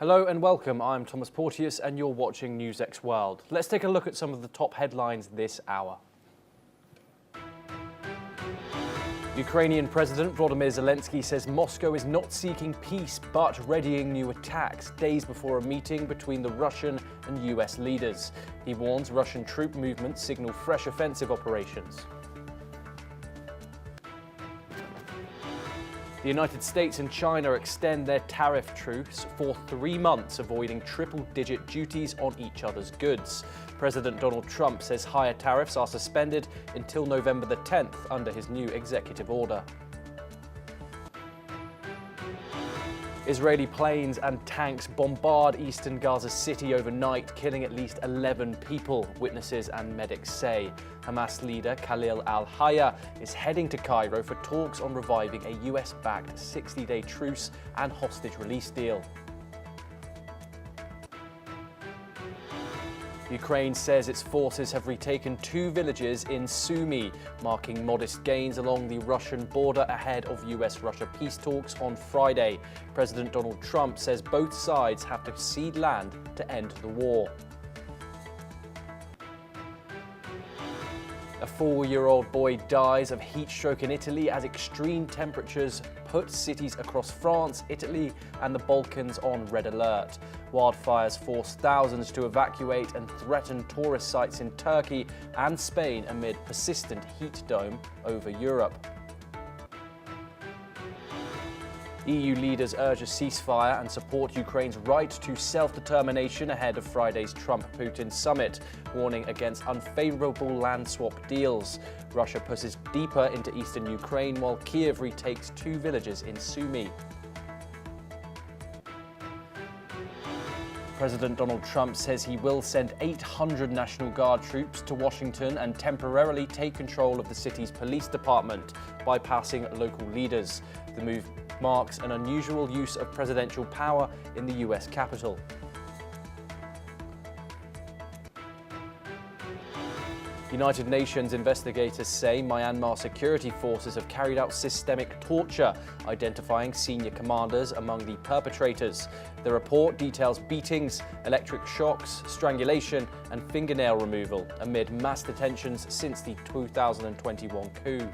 Hello and welcome, I'm Thomas Porteous and you're watching NewsX World. Let's take a look at some of the top headlines this hour. Ukrainian President Volodymyr Zelensky says Moscow is not seeking peace but readying new attacks days before a meeting between the Russian and US leaders. He warns Russian troop movements signal fresh offensive operations. The United States and China extend their tariff truce for 3 months, avoiding triple-digit duties on each other's goods. President Donald Trump says higher tariffs are suspended until November the 10th under his new executive order. Israeli planes and tanks bombard eastern Gaza City overnight, killing at least 11 people, witnesses and medics say. Hamas leader Khalil al-Hayya is heading to Cairo for talks on reviving a US-backed 60-day truce and hostage release deal. Ukraine says its forces have retaken 2 villages in Sumy, marking modest gains along the Russian border ahead of US-Russia peace talks on Friday. President Donald Trump says both sides have to cede land to end the war. A 4-year-old boy dies of heat stroke in Italy as extreme temperatures put cities across France, Italy and the Balkans on red alert. Wildfires forced thousands to evacuate and threaten tourist sites in Turkey and Spain amid persistent heat dome over Europe. EU leaders urge a ceasefire and support Ukraine's right to self-determination ahead of Friday's Trump-Putin summit, warning against unfavorable land swap deals. Russia pushes deeper into eastern Ukraine while Kiev retakes 2 villages in Sumy. President Donald Trump says he will send 800 National Guard troops to Washington and temporarily take control of the city's police department, bypassing local leaders. The move marks an unusual use of presidential power in the US Capitol. United Nations investigators say Myanmar security forces have carried out systemic torture, identifying senior commanders among the perpetrators. The report details beatings, electric shocks, strangulation and fingernail removal amid mass detentions since the 2021 coup.